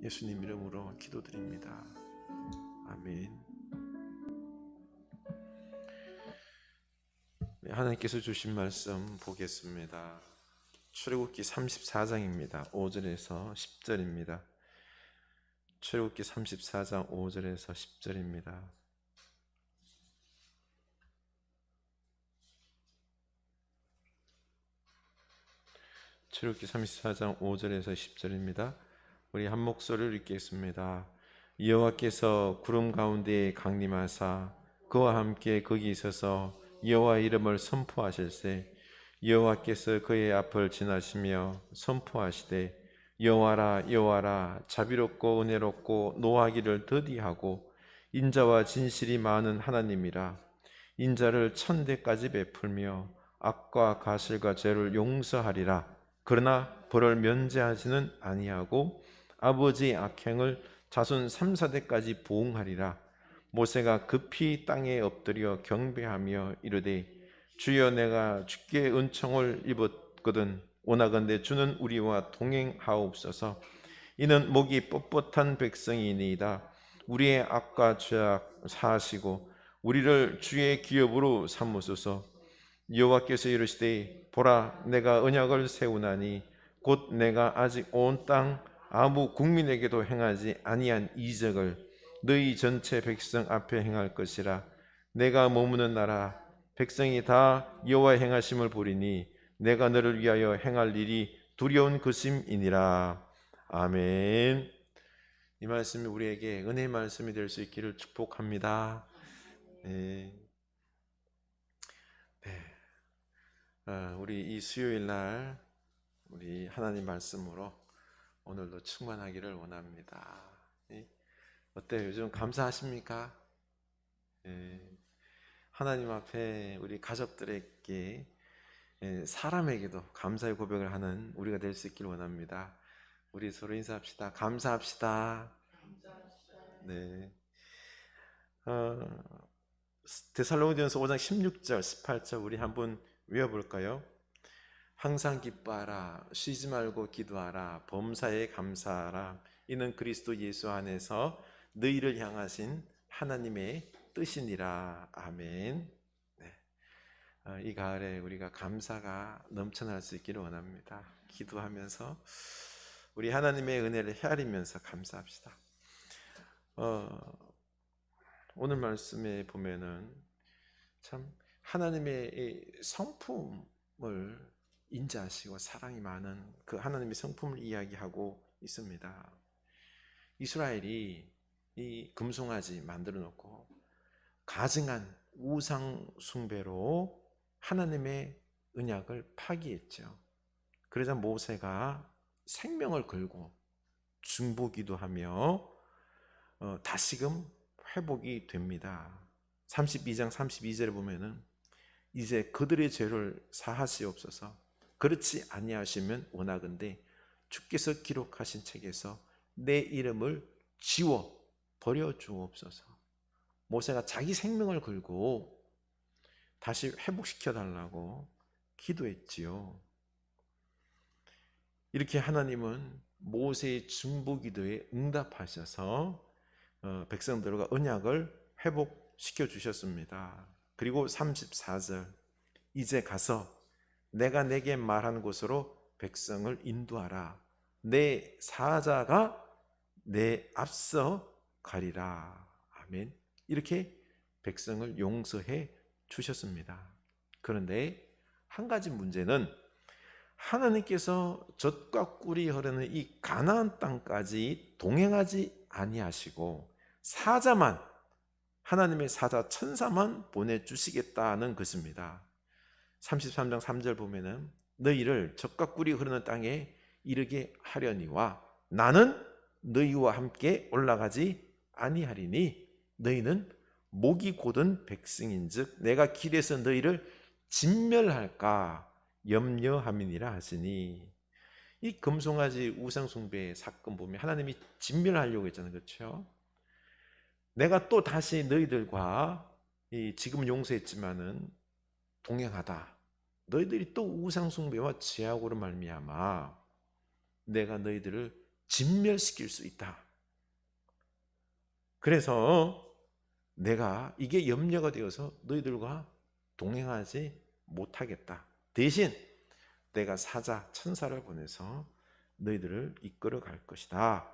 예수님 이름으로 기도드립니다. 아멘. 하나님께서 주신 말씀 보겠습니다. 출애굽기 34장입니다. 5절에서 10절입니다. 출애굽기 34장 5절에서 10절입니다. 출애굽기 34장 5절에서 10절입니다. 우리 한 목소리를 읽겠습니다. 여호와께서 구름 가운데에 강림하사 그와 함께 거기 있어서 여호와 이름을 선포하실세 여호와께서 그의 앞을 지나시며 선포하시되 여호와라 여호와라 자비롭고 은혜롭고 노하기를 더디하고 인자와 진실이 많은 하나님이라 인자를 천대까지 베풀며 악과 가실과 죄를 용서하리라 그러나 벌을 면제하지는 아니하고 아버지의 악행을 자손 3, 4대까지 보응하리라. 모세가 급히 땅에 엎드려 경배하며 이르되 주여 내가 주께 은총을 입었거든 오나건대 주는 우리와 동행하옵소서. 이는 목이 뻣뻣한 백성이니이다. 우리의 악과 죄악 사하시고 우리를 주의 기업으로 삼으소서. 여호와께서 이르시되 보라 내가 언약을 세우나니 곧 내가 아직 온 땅 아무 국민에게도 행하지 아니한 이적을 너희 전체 백성 앞에 행할 것이라. 내가 머무는 나라 백성이 다 여호와의 행하심을 보리니 내가 너를 위하여 행할 일이 두려운 것임이니라. 아멘. 이 말씀이 우리에게 은혜의 말씀이 될 수 있기를 축복합니다. 네. 우리 이 수요일 날 우리 하나님 말씀으로 오늘도 충만하기를 원합니다. 어때요? 요즘 감사하십니까? 하나님 앞에 우리 가족들에게 사람에게도 감사의 고백을 하는 우리가 될 수 있기를 원합니다. 우리 서로 인사합시다. 감사합시다. 네. 데살로니가전서 5장 16절 18절 우리 한번 외워볼까요? 항상 기뻐하라 쉬지 말고 기도하라 범사에 감사하라 이는 그리스도 예수 안에서 너희를 향하신 하나님의 뜻이니라. 아멘. 네. 이 가을에 우리가 감사가 넘쳐날 수 있기를 원합니다. 기도하면서 우리 하나님의 은혜를 헤아리면서 감사합시다. 오늘 말씀에 보면은 참 하나님의 성품을 인자하시고 사랑이 많은 그 하나님의 성품을 이야기하고 있습니다. 이스라엘이 이 금송아지 만들어 놓고 가증한 우상 숭배로 하나님의 언약을 파기했죠. 그러자 모세가 생명을 걸고 중보기도 하며 다시금 회복이 됩니다. 32장 32절에 보면은 이제 그들의 죄를 사하시옵소서. 그렇지 아니하시면 원하건대 주께서 기록하신 책에서 내 이름을 지워 버려 주옵소서. 모세가 자기 생명을 걸고 다시 회복시켜 달라고 기도했지요. 이렇게 하나님은 모세의 중보기도에 응답하셔서 백성들과 언약을 회복시켜 주셨습니다. 그리고 34절 이제 가서 내가 내게 말한 곳으로 백성을 인도하라. 내 사자가 내 앞서 가리라. 아멘. 이렇게 백성을 용서해 주셨습니다. 그런데 한 가지 문제는 하나님께서 젖과 꿀이 흐르는 이 가나안 땅까지 동행하지 아니하시고 사자만 하나님의 사자 천사만 보내주시겠다는 것입니다. 33장 3절 보면은 너희를 젖과 꿀이 흐르는 땅에 이르게 하려니와 나는 너희와 함께 올라가지 아니하리니 너희는 목이 곧은 백성인즉 내가 길에서 너희를 진멸할까 염려함이니라 하시니 이 금송아지 우상숭배 사건 보면 하나님이 진멸하려고 했잖아요. 그렇죠? 내가 또 다시 너희들과 지금 용서했지만은 동행하다. 너희들이 또 우상숭배와 죄악으로 말미암아 내가 너희들을 진멸시킬 수 있다. 그래서 내가 이게 염려가 되어서 너희들과 동행하지 못하겠다. 대신 내가 사자, 천사를 보내서 너희들을 이끌어 갈 것이다.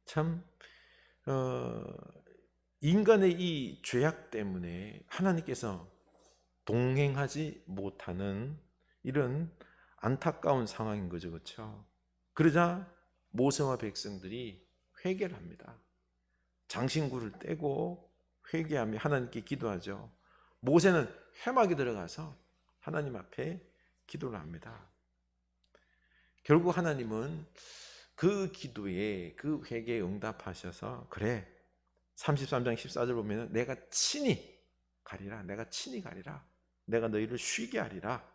참 인간의 이 죄악 때문에 하나님께서 동행하지 못하는 이런 안타까운 상황인 거죠. 그렇죠? 그러자 모세와 백성들이 회개를 합니다. 장신구를 떼고 회개하며 하나님께 기도하죠. 모세는 회막에 들어가서 하나님 앞에 기도를 합니다. 결국 하나님은 그 기도에, 그 회개에 응답하셔서 그래, 33장 14절 보면 내가 친히 가리라, 내가 친히 가리라, 내가 너희를 쉬게 하리라.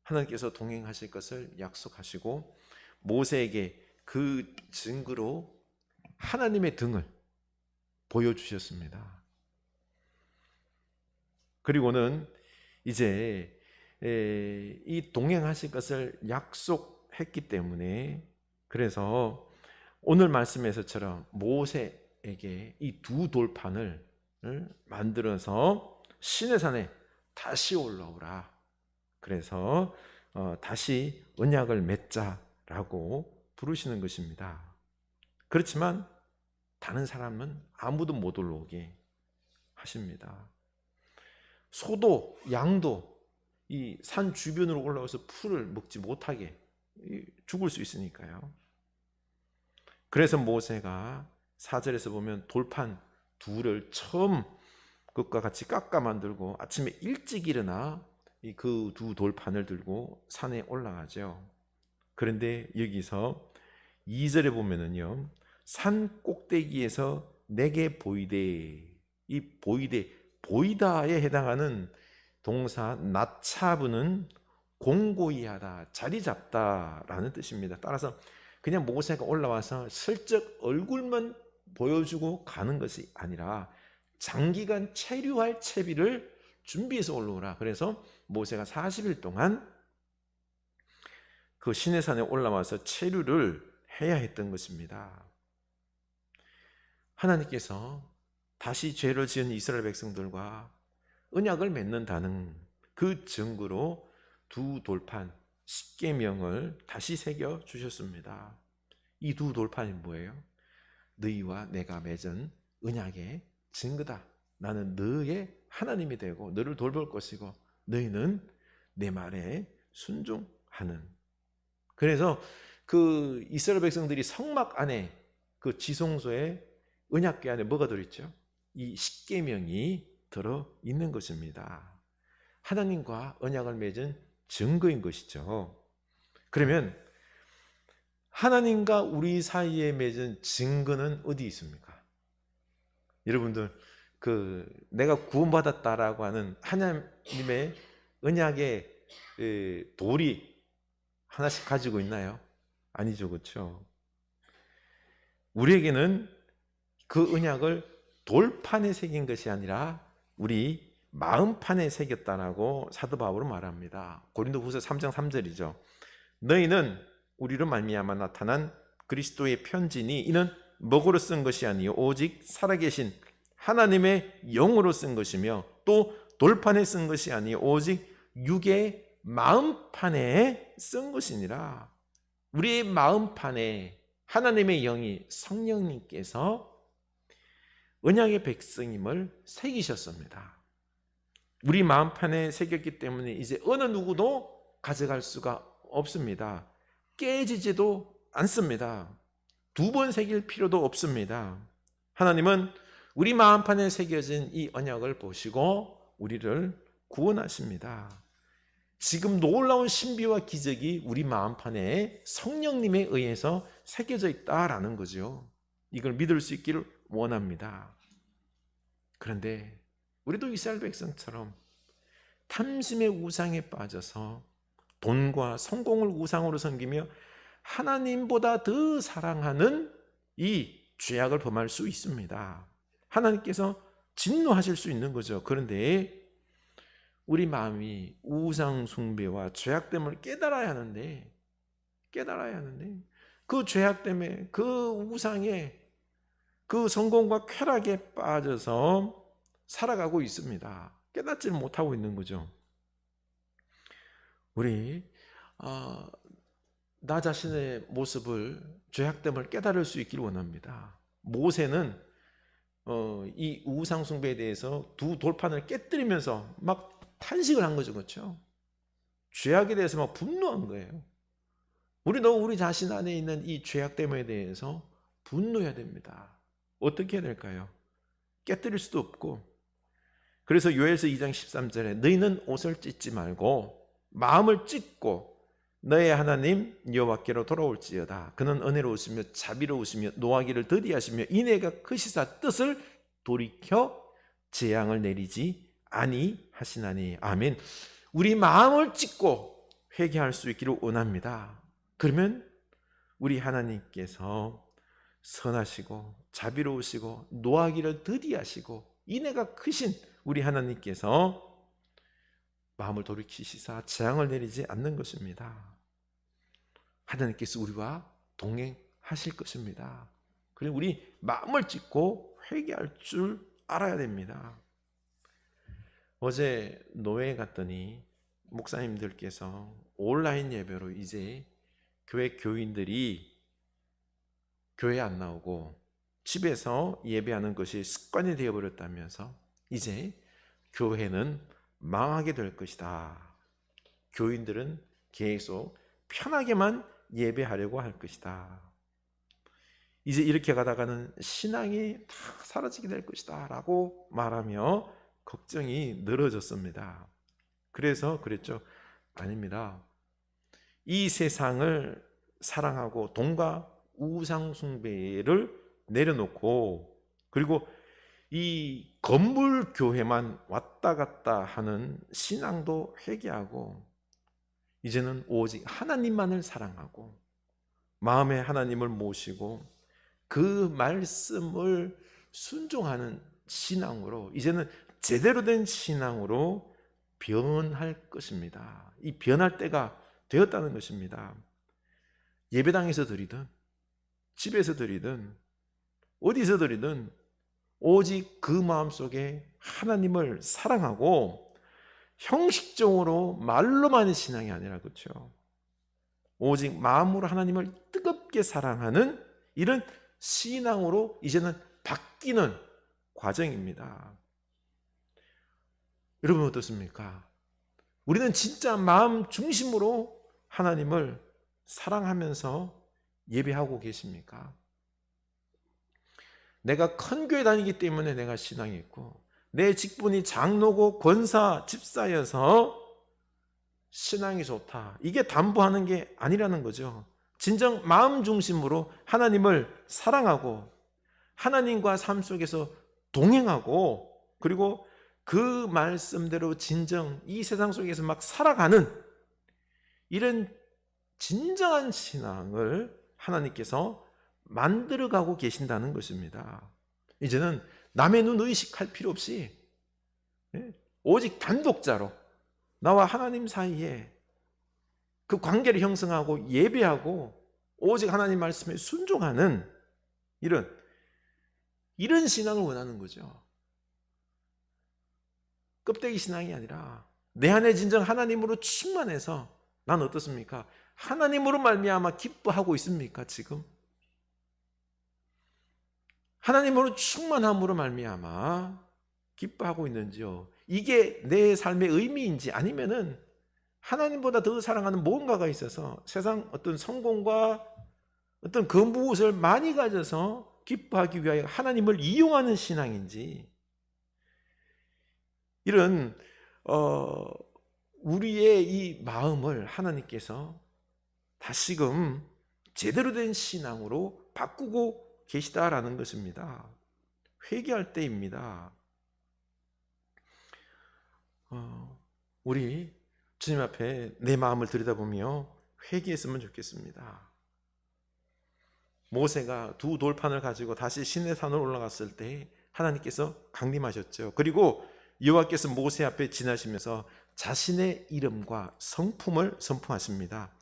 하나님께서 동행하실 것을 약속하시고 모세에게 그 증거로 하나님의 등을 보여주셨습니다. 그리고는 이제 이 동행하실 것을 약속했기 때문에, 그래서 오늘 말씀에서처럼 모세에게 이 두 돌판을 만들어서 시내산에 다시 올라오라. 그래서 다시 언약을 맺자라고 부르시는 것입니다. 그렇지만 다른 사람은 아무도 못 올라오게 하십니다. 소도 양도 이 산 주변으로 올라와서 풀을 먹지 못하게 죽을 수 있으니까요. 그래서 모세가 4절에서 보면 돌판 둘을 처음 것과 같이 깎아 만들고 아침에 일찍 일어나 그 두 돌판을 들고 산에 올라가죠. 그런데 여기서 2절에 보면은요, 산 꼭대기에서 내게 보이되, 이 보이되, 보이다에 해당하는 동사 나차브는 공고히 하다, 자리 잡다라는 뜻입니다. 따라서 그냥 모세가 올라와서 슬쩍 얼굴만 보여주고 가는 것이 아니라 장기간 체류할 채비를 준비해서 올라오라. 그래서 모세가 40일 동안 그 시내산에 올라와서 체류를 해야 했던 것입니다. 하나님께서 다시 죄를 지은 이스라엘 백성들과 언약을 맺는다는 그 증거로 두 돌판 십계명을 다시 새겨 주셨습니다. 이 두 돌판이 뭐예요? 너희와 내가 맺은 언약의 증거다. 나는 너의 하나님이 되고 너를 돌볼 것이고 너희는 내 말에 순종하는. 그래서 그 이스라엘 백성들이 성막 안에 그 지성소에 언약궤 안에 뭐가 들어있죠? 이 십계명이 들어 있는 것입니다. 하나님과 언약을 맺은 증거인 것이죠. 그러면 하나님과 우리 사이에 맺은 증거는 어디 있습니까? 여러분들 내가 구원받았다라고 하는 하나님의 언약의 돌이 하나씩 가지고 있나요? 아니죠, 그렇죠? 우리에게는 그 언약을 돌판에 새긴 것이 아니라 우리 마음판에 새겼다라고 사도 바울은 말합니다. 고린도후서 3장 3절이죠. 너희는 우리로 말미암아 나타난 그리스도의 편지니 이는 먹으로 쓴 것이 아니요 오직 살아계신 하나님의 영으로 쓴 것이며 또 돌판에 쓴 것이 아니요 오직 육의 마음판에 쓴 것이니라. 우리의 마음판에 하나님의 영이 성령님께서 언약의 백성임을 새기셨습니다. 우리 마음판에 새겼기 때문에 이제 어느 누구도 가져갈 수가 없습니다. 깨지지도 않습니다. 두 번 새길 필요도 없습니다. 하나님은 우리 마음판에 새겨진 이 언약을 보시고 우리를 구원하십니다. 지금 놀라운 신비와 기적이 우리 마음판에 성령님에 의해서 새겨져 있다라는 거죠. 이걸 믿을 수 있기를 원합니다. 그런데 우리도 이스라엘 백성처럼 탐심의 우상에 빠져서 돈과 성공을 우상으로 섬기며 하나님보다 더 사랑하는 이 죄악을 범할 수 있습니다. 하나님께서 진노하실 수 있는 거죠. 그런데 우리 마음이 우상 숭배와 죄악됨을 깨달아야 하는데 깨달아야 하는데 그 죄악 때문에 그 우상에 그 성공과 쾌락에 빠져서 살아가고 있습니다. 깨닫지 못하고 있는 거죠. 우리 나 자신의 모습을 죄악 때문에 깨달을 수 있기를 원합니다. 모세는 이 우상 숭배에 대해서 두 돌판을 깨뜨리면서 막 탄식을 한 거죠. 그렇죠? 죄악에 대해서 막 분노한 거예요. 우리도 우리 자신 안에 있는 이 죄악 때문에 대해서 분노해야 됩니다. 어떻게 해야 될까요? 깨뜨릴 수도 없고. 그래서 요엘서 2장 13절에 너희는 옷을 찢지 말고 마음을 찢고 너의 하나님 여호와께로 돌아올지어다. 그는 은혜로우시며 자비로우시며 노하기를 더디하시며 인애가 크시사 뜻을 돌이켜 재앙을 내리지 아니하시나니. 아멘. 우리 마음을 찢고 회개할 수 있기를 원합니다. 그러면 우리 하나님께서 선하시고 자비로우시고 노하기를 더디하시고 인애가 크신 우리 하나님께서 마음을 돌이키시사 재앙을 내리지 않는 것입니다. 하나님께서 우리와 동행하실 것입니다. 그리고 우리 마음을 찢고 회개할 줄 알아야 됩니다. 어제 노회에 갔더니 목사님들께서 온라인 예배로 이제 교회 교인들이 교회에 안 나오고 집에서 예배하는 것이 습관이 되어버렸다면서 이제 교회는 망하게 될 것이다. 교인들은 계속 편하게만 예배하려고 할 것이다. 이제 이렇게 가다가는 신앙이 다 사라지게 될 것이다 라고 말하며 걱정이 늘어졌습니다. 그래서 그랬죠. 아닙니다. 이 세상을 사랑하고 돈과 우상 숭배를 내려놓고 그리고 이 건물 교회만 왔다 갔다 하는 신앙도 회개하고 이제는 오직 하나님만을 사랑하고 마음에 하나님을 모시고 그 말씀을 순종하는 신앙으로 이제는 제대로 된 신앙으로 변할 것입니다. 이 변할 때가 되었다는 것입니다. 예배당에서 드리든 집에서 드리든 어디서 드리든 오직 그 마음속에 하나님을 사랑하고 형식적으로 말로만 신앙이 아니라 그렇죠. 오직 마음으로 하나님을 뜨겁게 사랑하는 이런 신앙으로 이제는 바뀌는 과정입니다. 여러분 어떻습니까? 우리는 진짜 마음 중심으로 하나님을 사랑하면서 예배하고 계십니까? 내가 큰 교회 다니기 때문에 내가 신앙이 있고 내 직분이 장로고 권사, 집사여서 신앙이 좋다. 이게 담보하는 게 아니라는 거죠. 진정 마음 중심으로 하나님을 사랑하고 하나님과 삶 속에서 동행하고 그리고 그 말씀대로 진정 이 세상 속에서 막 살아가는 이런 진정한 신앙을 하나님께서 만들어가고 계신다는 것입니다. 이제는 남의 눈 의식할 필요 없이 오직 단독자로 나와 하나님 사이에 그 관계를 형성하고 예배하고 오직 하나님 말씀에 순종하는 이런 신앙을 원하는 거죠. 껍데기 신앙이 아니라 내 안에 진정 하나님으로 충만해서 난 어떻습니까? 하나님으로 말미암아 기뻐하고 있습니까? 지금 하나님으로 충만함으로 말미암아 기뻐하고 있는지요? 이게 내 삶의 의미인지 아니면은 하나님보다 더 사랑하는 무언가가 있어서 세상 어떤 성공과 어떤 그 무엇을 많이 가져서 기뻐하기 위하여 하나님을 이용하는 신앙인지 이런 우리의 이 마음을 하나님께서 다시금 제대로 된 신앙으로 바꾸고 계시다라는 것입니다. 회개할 때입니다. 우리 주님 앞에 내 마음을 들여다보며 회개했으면 좋겠습니다. 모세가 두 돌판을 가지고 다시 시내산으로 올라갔을 때 하나님께서 강림하셨죠. 그리고 여호와께서 모세 앞에 지나시면서 자신의 이름과 성품을 선포하십니다.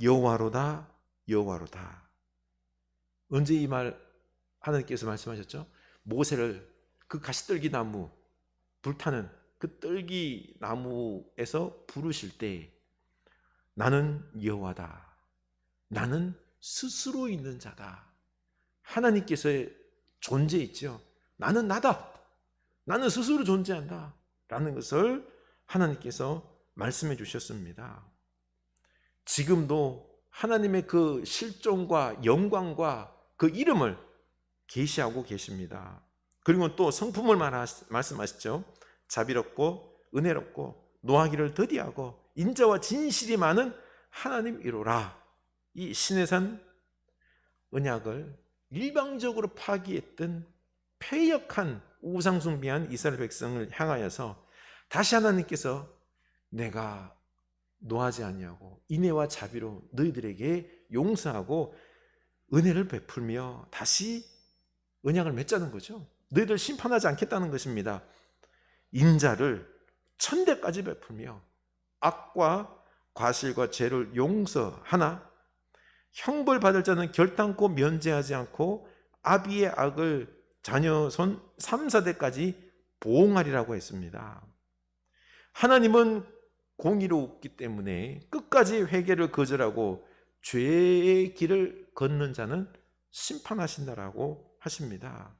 여호와로다, 여호와로다. 언제 이 말 하나님께서 말씀하셨죠? 모세를 그 가시떨기 나무, 불타는 그 떨기 나무에서 부르실 때 나는 여호와다, 나는 스스로 있는 자다. 하나님께서의 존재 있죠. 나는 나다, 나는 스스로 존재한다 라는 것을 하나님께서 말씀해 주셨습니다. 지금도 하나님의 그 실존과 영광과 그 이름을 계시하고 계십니다. 그리고 또 성품을 말씀하시죠. 자비롭고 은혜롭고 노하기를 더디하고 인자와 진실이 많은 하나님이로라. 이 시내산 언약을 일방적으로 파기했던 패역한 우상숭배한 이스라엘 백성을 향하여서 다시 하나님께서 내가 노하지 아니하고 인애와 자비로 너희들에게 용서하고 은혜를 베풀며 다시 언약을 맺자는 거죠. 너희들 심판하지 않겠다는 것입니다. 인자를 1000대까지 베풀며 악과 과실과 죄를 용서하나 형벌 받을 자는 결단코 면제하지 않고 아비의 악을 자녀 손 3, 4대까지 보응하리라고 했습니다. 하나님은 공의롭기 때문에 끝까지 회개를 거절하고 죄의 길을 걷는 자는 심판하신다라고 하십니다.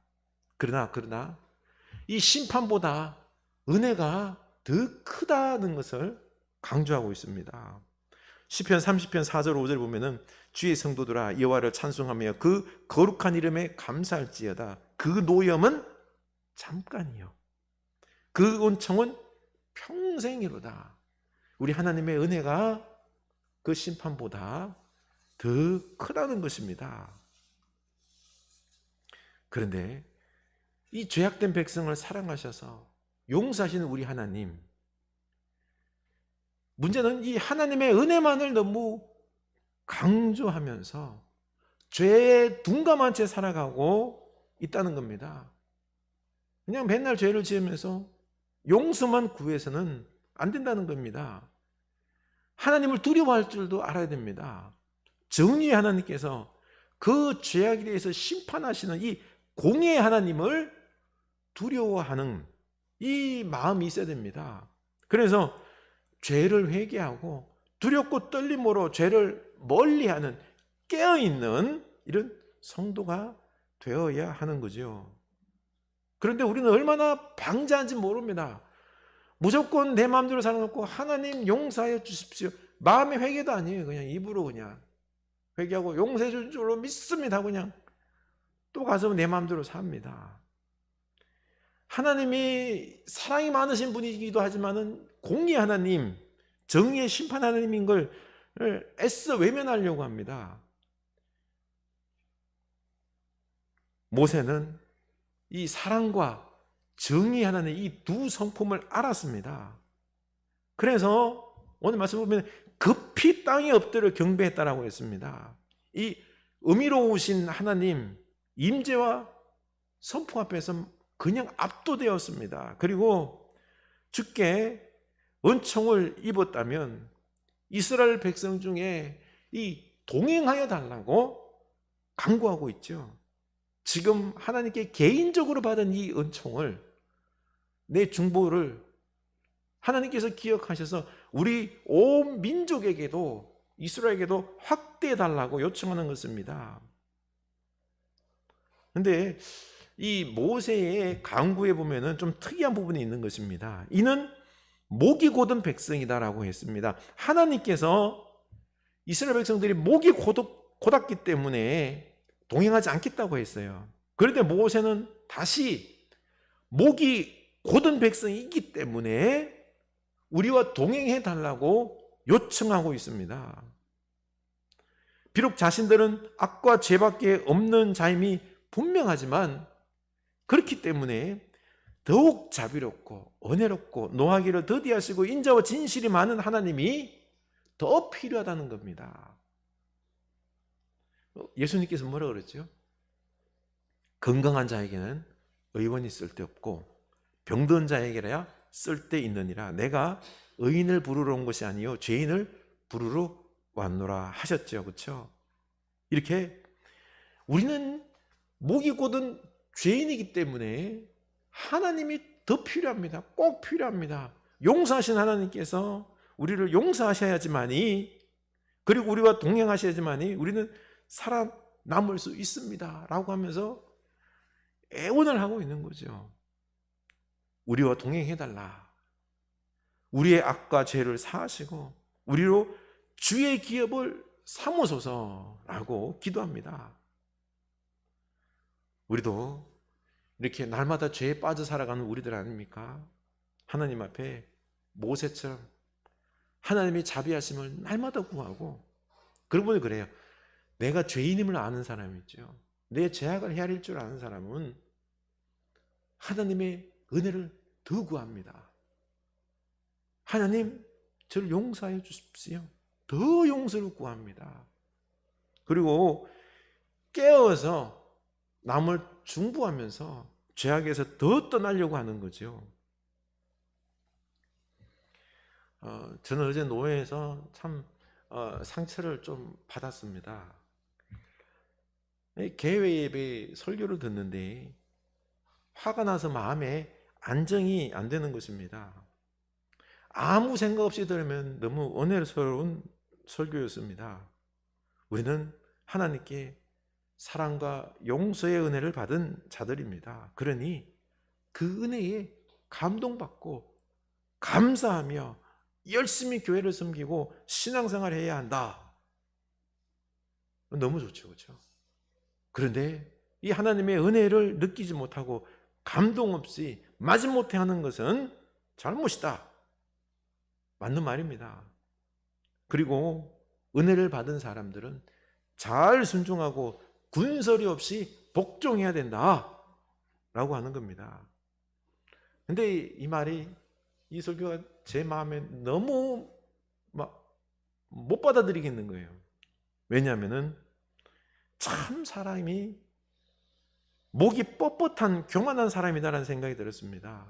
그러나 이 심판보다 은혜가 더 크다는 것을 강조하고 있습니다. 시편 30편 4절 5절 보면은 주의 성도들아 여호와를 찬송하며 그 거룩한 이름에 감사할지어다. 그 노염은 잠깐이요 그 은총은 평생이로다. 우리 하나님의 은혜가 그 심판보다 더 크다는 것입니다. 그런데 이 죄악된 백성을 사랑하셔서 용서하시는 우리 하나님, 문제는 이 하나님의 은혜만을 너무 강조하면서 죄에 둔감한 채 살아가고 있다는 겁니다. 그냥 맨날 죄를 지으면서 용서만 구해서는 안 된다는 겁니다. 하나님을 두려워할 줄도 알아야 됩니다. 정의의 하나님께서 그 죄악에 대해서 심판하시는 이 공의의 하나님을 두려워하는 이 마음이 있어야 됩니다. 그래서 죄를 회개하고 두렵고 떨림으로 죄를 멀리하는 깨어있는 이런 성도가 되어야 하는 거죠. 그런데 우리는 얼마나 방자한지 모릅니다. 무조건 내 마음대로 살아놓고 하나님 용서하여 주십시오. 마음의 회개도 아니에요. 그냥 입으로 그냥 회개하고 용서해 줄 줄로 믿습니다. 그냥 또 가서 내 마음대로 삽니다. 하나님이 사랑이 많으신 분이기도 하지만은 공의 하나님, 정의의 심판 하나님인 걸 애써 외면하려고 합니다. 모세는 이 사랑과 정의 하나님 이 두 성품을 알았습니다. 그래서 오늘 말씀 보면 급히 땅에 엎드려 경배했다라고 했습니다. 이 의미로우신 하나님 임재와 성품 앞에서 그냥 압도되었습니다. 그리고 주께 은총을 입었다면 이스라엘 백성 중에 이 동행하여 달라고 간구하고 있죠. 지금 하나님께 개인적으로 받은 이 은총을, 내 중보를 하나님께서 기억하셔서 우리 온 민족에게도, 이스라엘에게도 확대해 달라고 요청하는 것입니다. 그런데 이 모세의 간구에 보면은 좀 특이한 부분이 있는 것입니다. 이는 목이 곧은 백성이다라고 했습니다. 하나님께서 이스라엘 백성들이 목이 곧았기 때문에 동행하지 않겠다고 했어요. 그런데 모세는 다시 목이 곧은 백성이기 때문에 우리와 동행해 달라고 요청하고 있습니다. 비록 자신들은 악과 죄밖에 없는 자임이 분명하지만 그렇기 때문에 더욱 자비롭고 은혜롭고 노하기를 더디하시고 인자와 진실이 많은 하나님이 더 필요하다는 겁니다. 예수님께서 뭐라 그랬죠? 건강한 자에게는 의원이 쓸데없고 병든 자에게야 쓸데있느니라. 내가 의인을 부르러 온 것이 아니요 죄인을 부르러 왔노라 하셨죠. 그렇죠? 이렇게 우리는 목이 곧은 죄인이기 때문에 하나님이 더 필요합니다. 꼭 필요합니다. 용서하신 하나님께서 우리를 용서하셔야지만이, 그리고 우리와 동행하셔야지만이 우리는 살아남을 수 있습니다 라고 하면서 애원을 하고 있는 거죠. 우리와 동행해달라. 우리의 악과 죄를 사하시고 우리로 주의 기업을 삼으소서라고 기도합니다. 우리도 이렇게 날마다 죄에 빠져 살아가는 우리들 아닙니까? 하나님 앞에 모세처럼 하나님의 자비하심을 날마다 구하고, 그러고 그래요. 내가 죄인임을 아는 사람이죠. 내 죄악을 헤아릴 줄 아는 사람은 하나님의 은혜를 더 구합니다. 하나님, 저를 용서해 주십시오. 더 용서를 구합니다. 그리고 깨어서 남을 중보하면서 죄악에서 더 떠나려고 하는 거죠. 저는 어제 노회에서 참 상처를 좀 받았습니다. 개회 예배 설교를 듣는데 화가 나서 마음에 안정이 안 되는 것입니다. 아무 생각 없이 들으면 너무 은혜스러운 설교였습니다. 우리는 하나님께 사랑과 용서의 은혜를 받은 자들입니다. 그러니 그 은혜에 감동받고 감사하며 열심히 교회를 섬기고 신앙생활을 해야 한다. 너무 좋죠, 그렇죠? 그런데 이 하나님의 은혜를 느끼지 못하고 감동 없이 마지못해 하는 것은 잘못이다. 맞는 말입니다. 그리고 은혜를 받은 사람들은 잘 순종하고 군소리 없이 복종해야 된다 라고 하는 겁니다. 근데 이 말이, 이 설교가 제 마음에 너무 못 받아들이겠는 거예요. 왜냐하면 참 사람이 목이 뻣뻣한 교만한 사람이다라는 생각이 들었습니다.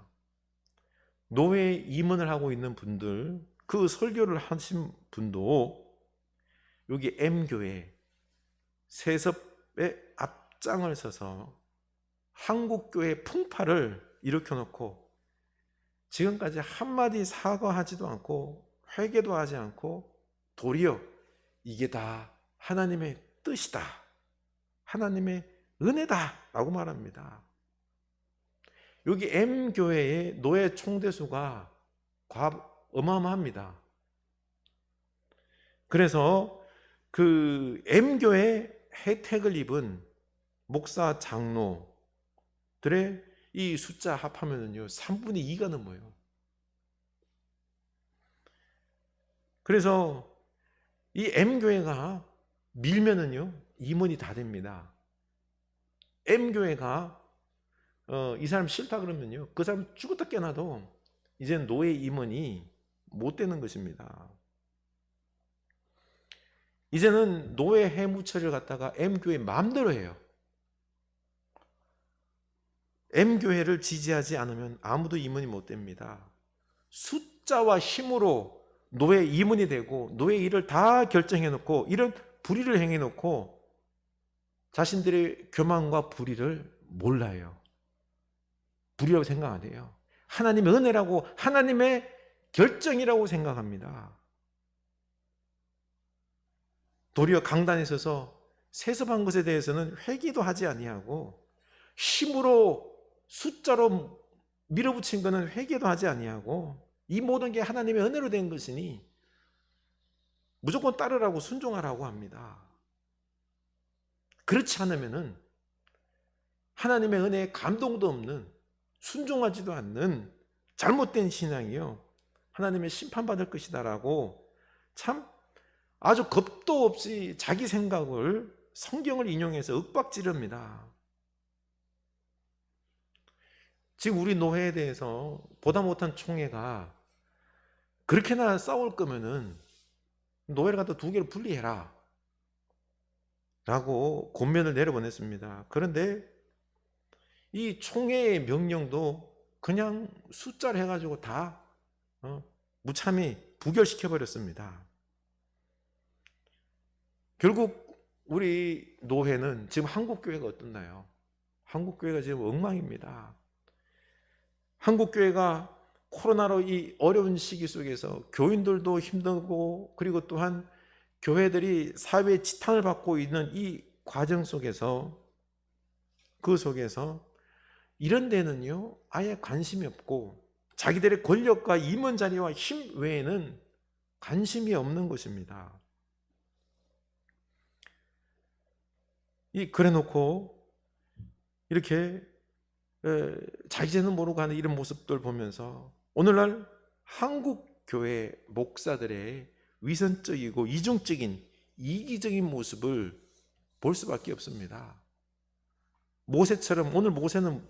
노회 임원을 하고 있는 분들, 그 설교를 하신 분도 여기 M교회 세섭의 앞장을 서서 한국교회 풍파를 일으켜놓고 지금까지 한마디 사과하지도 않고 회개도 하지 않고 도리어 이게 다 하나님의 뜻이다, 하나님의 은혜다 라고 말합니다. 여기 M교회의 노예 총대수가 어마어마합니다. 그래서 그 M교회 혜택을 입은 목사 장로들의 이 숫자 합하면은요 3분의 2가 넘어요. 그래서 이 M교회가 밀면은요 임원이 다 됩니다. M교회가 이 사람 싫다 그러면요 그 사람 죽었다 깨나도 이제는 노예 임원이 못 되는 것입니다. 이제는 노예 해무 처리를 갖다가 M교회 마음대로 해요. M교회를 지지하지 않으면 아무도 임원이 못 됩니다. 숫자와 힘으로 노예 임원이 되고 노예 일을 다 결정해 놓고 이런 불의를 행해 놓고 자신들의 교만과 불의를 몰라요. 불의라고 생각 안 해요. 하나님의 은혜라고, 하나님의 결정이라고 생각합니다. 도리어 강단에 서서 세습한 것에 대해서는 회개도 하지 아니하고 힘으로 숫자로 밀어붙인 것은 회개도 하지 아니하고 이 모든 게 하나님의 은혜로 된 것이니 무조건 따르라고 순종하라고 합니다. 그렇지 않으면은 하나님의 은혜에 감동도 없는, 순종하지도 않는 잘못된 신앙이요 하나님의 심판받을 것이다라고 참 아주 겁도 없이 자기 생각을, 성경을 인용해서 윽박지릅니다. 지금 우리 노회에 대해서 보다 못한 총회가 그렇게나 싸울 거면은 노회를 갖다 2개를 분리해라 라고 권면을 내려보냈습니다. 그런데 이 총회의 명령도 그냥 숫자를 해가지고 다 무참히 부결시켜 버렸습니다. 결국 우리 노회는 지금 한국교회가 어떻나요? 한국교회가 지금 엉망입니다. 한국교회가 코로나로 이 어려운 시기 속에서 교인들도 힘들고, 그리고 또한 교회들이 사회의 지탄을 받고 있는 이 과정 속에서, 그 속에서 이런 데는요 아예 관심이 없고, 자기들의 권력과 임원 자리와 힘 외에는 관심이 없는 것입니다. 그래 놓고 이렇게 자기제는 모르고 하는 이런 모습들 보면서 오늘날 한국 교회 목사들의 위선적이고 이중적인 이기적인 모습을 볼 수밖에 없습니다. 모세처럼 오늘 모세는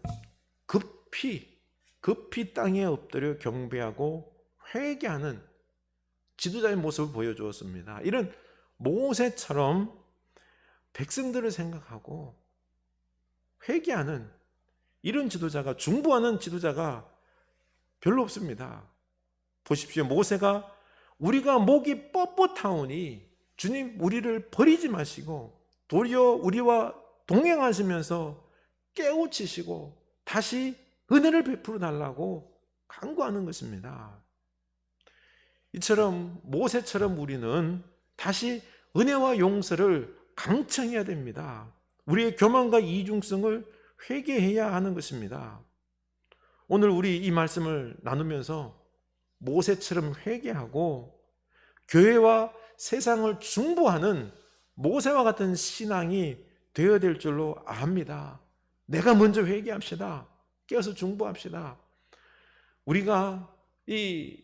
급히 땅에 엎드려 경배하고 회개하는 지도자의 모습을 보여주었습니다. 이런 모세처럼 백성들을 생각하고 회개하는 이런 지도자가, 중보하는 지도자가 별로 없습니다. 보십시오. 모세가 우리가 목이 뻣뻣하오니 주님 우리를 버리지 마시고 도리어 우리와 동행하시면서 깨우치시고 다시 은혜를 베풀어 달라고 간구하는 것입니다. 이처럼 모세처럼 우리는 다시 은혜와 용서를 강청해야 됩니다. 우리의 교만과 이중성을 회개해야 하는 것입니다. 오늘 우리 이 말씀을 나누면서 모세처럼 회개하고 교회와 세상을 중보하는 모세와 같은 신앙이 되어야 될 줄로 압니다. 내가 먼저 회개합시다. 깨어서 중보합시다. 우리가 이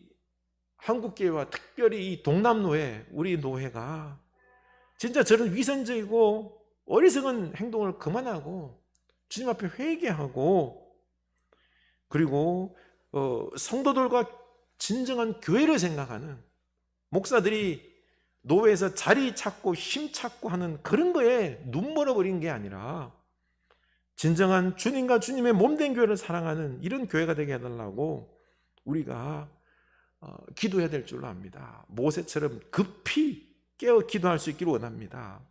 한국교회와 특별히 이 동남노회, 우리 노회가 진짜 저런 위선적이고 어리석은 행동을 그만하고 주님 앞에 회개하고, 그리고 성도들과 진정한 교회를 생각하는 목사들이 노회에서 자리 찾고 힘 찾고 하는 그런 거에 눈멀어 버린 게 아니라 진정한 주님과 주님의 몸된 교회를 사랑하는 이런 교회가 되게 해달라고 우리가 기도해야 될 줄로 압니다. 모세처럼 급히 깨어 기도할 수 있기를 원합니다.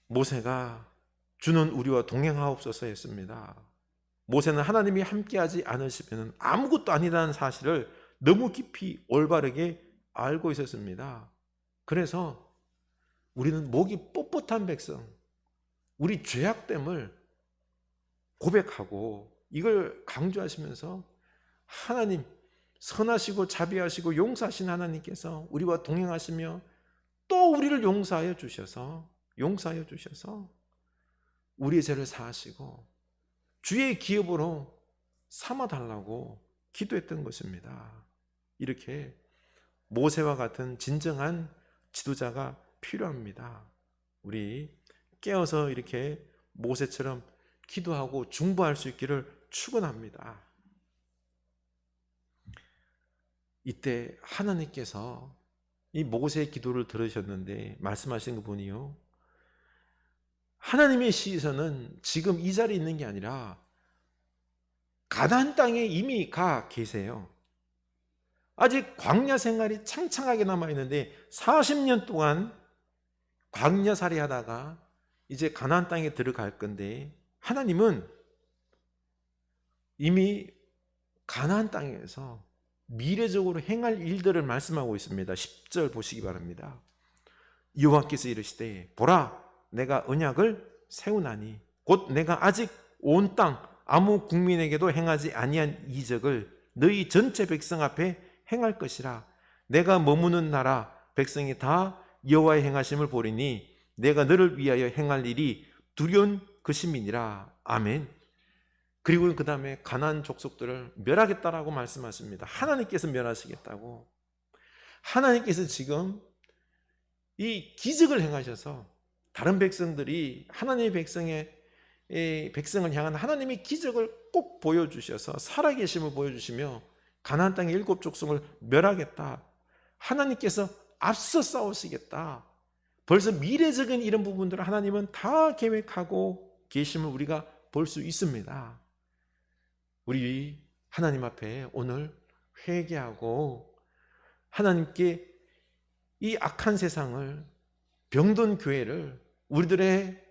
모세가 주는 우리와 동행하옵소서 했습니다. 모세는 하나님이 함께하지 않으시면 아무것도 아니라는 사실을 너무 깊이 올바르게 알고 있었습니다. 그래서 우리는 목이 뻣뻣한 백성, 우리 죄악됨을 고백하고 이걸 강조하시면서 하나님, 선하시고 자비하시고 용서하신 하나님께서 우리와 동행하시며 또 우리를 용서하여 주셔서 우리의 죄를 사하시고 주의 기업으로 삼아달라고 기도했던 것입니다. 이렇게 모세와 같은 진정한 지도자가 필요합니다. 우리 깨어서 이렇게 모세처럼 기도하고 중보할 수 있기를 축원합니다. 이때 하나님께서 이 모세의 기도를 들으셨는데 말씀하신 거 보니요, 하나님의 시선은 지금 이 자리에 있는 게 아니라 가나안 땅에 이미 가 계세요. 아직 광야 생활이 창창하게 남아있는데 40년 동안 광야살이 하다가 이제 가나안 땅에 들어갈 건데, 하나님은 이미 가나안 땅에서 미래적으로 행할 일들을 말씀하고 있습니다. 10절 보시기 바랍니다. 여호와께서 이르시되 보라 내가 언약을 세우나니 곧 내가 아직 온 땅 아무 국민에게도 행하지 아니한 이적을 너희 전체 백성 앞에 행할 것이라. 내가 머무는 나라 백성이 다 여호와의 행하심을 보리니 내가 너를 위하여 행할 일이 두려운 것임이니라. 아멘. 그리고 그 다음에 가나안 족속들을 멸하겠다라고 말씀하십니다. 하나님께서 멸하시겠다고. 하나님께서 지금 이 기적을 행하셔서 다른 백성들이 하나님의 백성을 향한 하나님의 기적을 꼭 보여주셔서 살아계심을 보여주시며 가나안 땅의 7 족속을 멸하겠다. 하나님께서 앞서 싸우시겠다. 벌써 미래적인 이런 부분들을 하나님은 다 계획하고 계심을 우리가 볼 수 있습니다. 우리 하나님 앞에 오늘 회개하고 하나님께 이 악한 세상을, 병든 교회를, 우리들의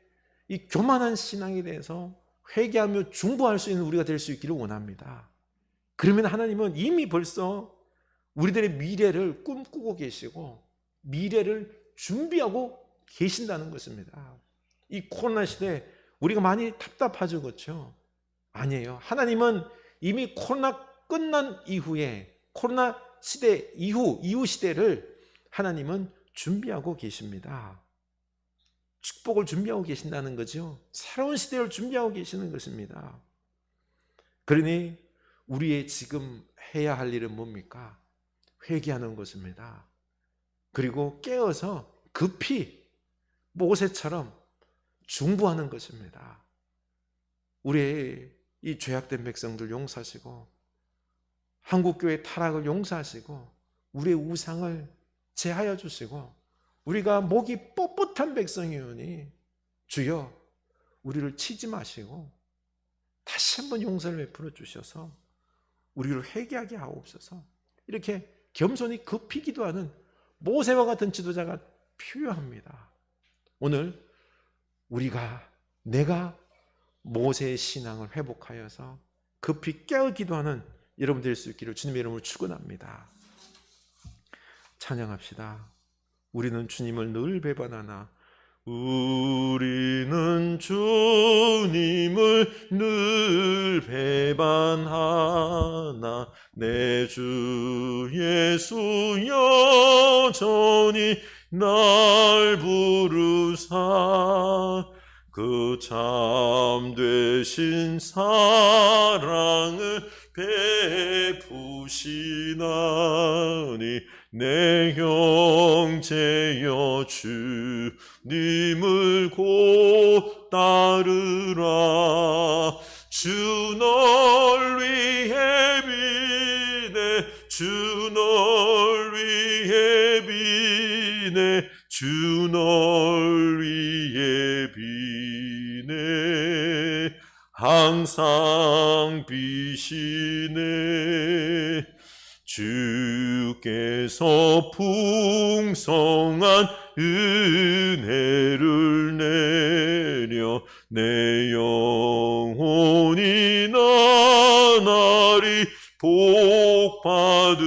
이 교만한 신앙에 대해서 회개하며 중보할 수 있는 우리가 될 수 있기를 원합니다. 그러면 하나님은 이미 벌써 우리들의 미래를 꿈꾸고 계시고 미래를 준비하고 계신다는 것입니다. 이 코로나 시대에 우리가 많이 답답하죠, 그렇죠? 아니에요. 하나님은 이미 코로나 끝난 이후에, 코로나 시대 이후 시대를 하나님은 준비하고 계십니다. 축복을 준비하고 계신다는 거죠. 새로운 시대를 준비하고 계시는 것입니다. 그러니 우리의 지금 해야 할 일은 뭡니까? 회개하는 것입니다. 그리고 깨어서 급히 모세처럼 중보하는 것입니다. 우리의 이 죄악된 백성들 용서하시고, 한국교회 타락을 용서하시고, 우리의 우상을 제하여 주시고, 우리가 목이 뻣뻣한 백성이오니 주여 우리를 치지 마시고 다시 한번 용서를 베풀어 주셔서 우리를 회개하게 하옵소서. 이렇게 겸손히 급히 기도하는 모세와 같은 지도자가 필요합니다. 오늘 내가 모세의 신앙을 회복하여서 급히 깨어 기도하는 여러분 될 수 있기를 주님의 이름으로 축원합니다. 찬양합시다. 우리는 주님을 늘 배반하나, 우리는 주님을 늘 배반하나, 내 주 예수 여전히 날 부르사, 그 참되신 사랑을 베푸시나니, 내 형제여 주님을 곧 따르라. 주 널 위해 비네, 주 널 위해 비네, 주 널 위해 비네, 항상 비시네. 주께서 풍성한 은혜를 내려 내 영혼이 나날이 복받으니,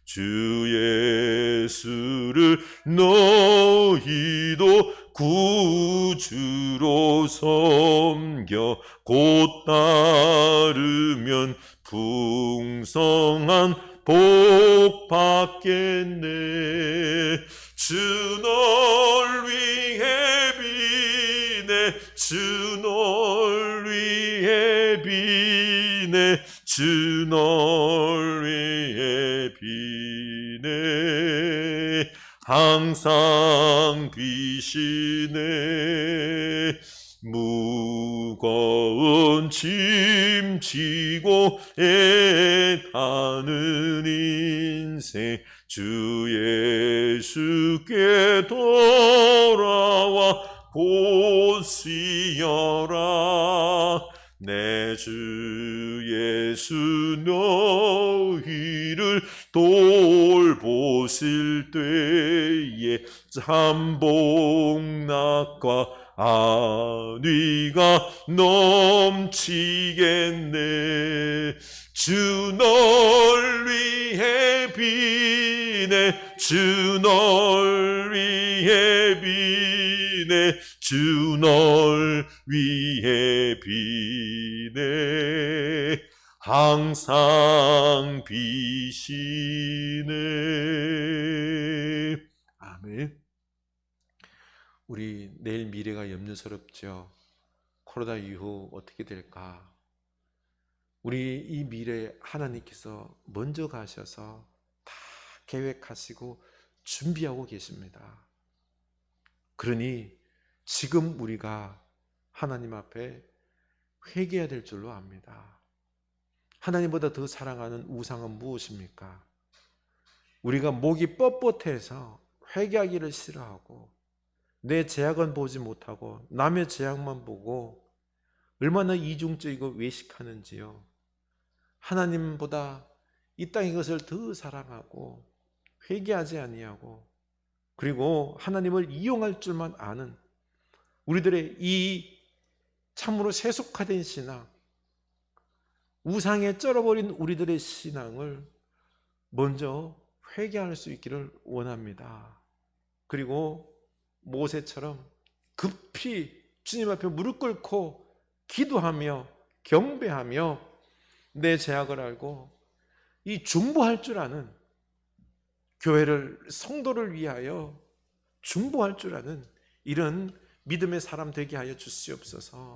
주 예수를 너희도 구주로 섬겨 곧 따르면 풍성한 복 받겠네. 주 널 위해 비네, 주 널 위해 비네, 주 널 위해 비네, 항상 비시네. 무거운 짐 지고 애타는 인생, 주 예수께 돌아와 곧 쉬어라. 내 주 예수 너희를 돌보실 때에 잠복락과 안위가 넘치겠네. 주 널 위해 비네, 주 널 위해 비네, 주 널 위해 비네, 항상 비시네. 아멘. 우리 내일 미래가 염려스럽죠. 코로나 이후 어떻게 될까? 우리 이 미래 하나님께서 먼저 가셔서 다 계획하시고 준비하고 계십니다. 그러니 지금 우리가 하나님 앞에 회개해야 될 줄로 압니다. 하나님보다 더 사랑하는 우상은 무엇입니까? 우리가 목이 뻣뻣해서 회개하기를 싫어하고 내 죄악은 보지 못하고 남의 죄악만 보고 얼마나 이중적이고 외식하는지요. 하나님보다 이 땅의 것을 더 사랑하고 회개하지 아니하고 그리고 하나님을 이용할 줄만 아는 우리들의 이 참으로 세속화된 신앙, 우상에 쩔어버린 우리들의 신앙을 먼저 회개할 수 있기를 원합니다. 그리고 모세처럼 급히 주님 앞에 무릎 꿇고 기도하며 경배하며 내 죄악을 알고 이 중보할 줄 아는, 교회를, 성도를 위하여 중보할 줄 아는 이런 믿음의 사람 되게 하여 주시옵소서.